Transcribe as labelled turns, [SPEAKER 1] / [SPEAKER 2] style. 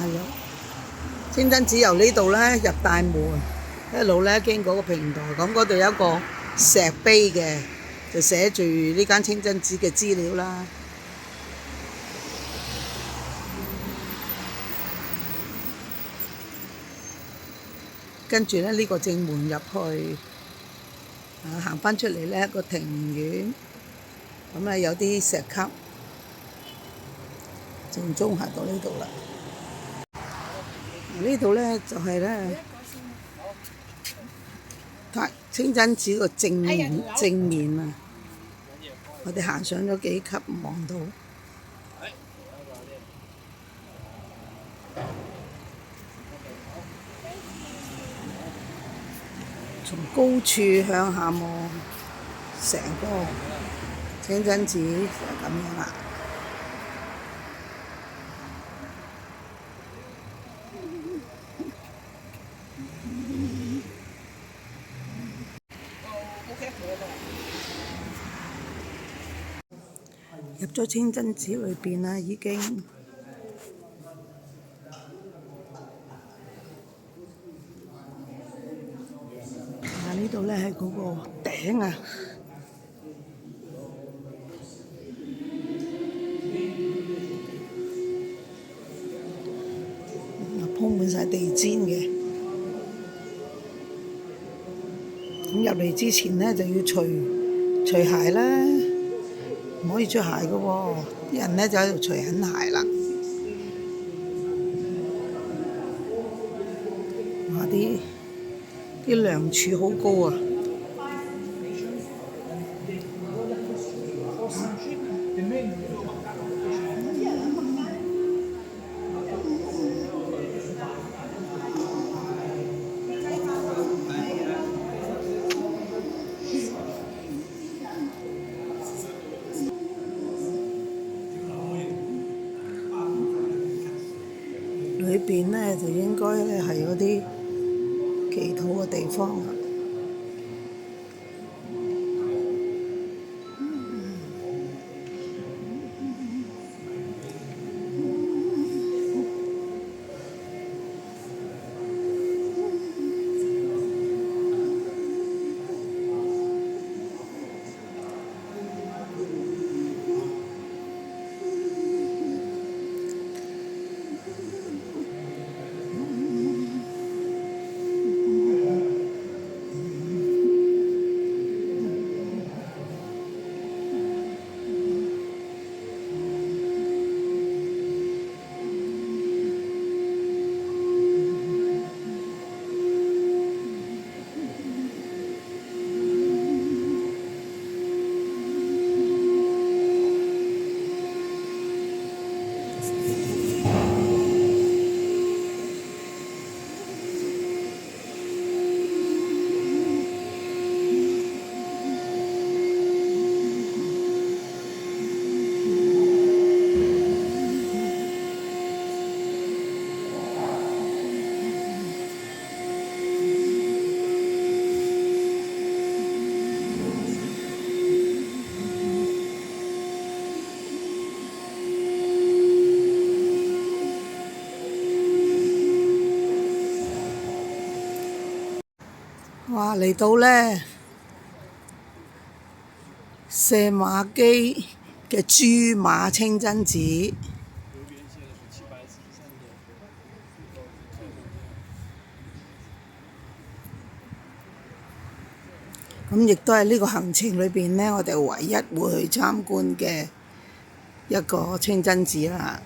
[SPEAKER 1] 係啊，清真寺由呢度咧入大門，一路咧經過個平台，咁嗰度有一個石碑嘅，就寫住呢間清真寺嘅資料啦。跟住咧呢個正門入去，行返出嚟咧個庭院，咁啊有啲石級，正宗行到呢度啦。呢度咧就係咧清真寺個正面啊！我哋行上咗幾級望到，從高處向下望，成個清真寺就咁樣啦。入咗清真寺裏邊啦，已經。呢度咧係嗰個頂啊，鋪滿晒地氈嘅。咁入嚟之前咧就要除鞋啦，唔可以着鞋嘅喎。啲人咧就喺度除緊鞋啦。哇！啲梁柱好高啊！裏邊咧就應該咧係嗰啲祈禱嘅地方啦。哇！嚟到咧射馬基嘅朱馬清真寺，咁亦都係呢個行程裏邊咧，我哋唯一會去參觀嘅一個清真寺啦。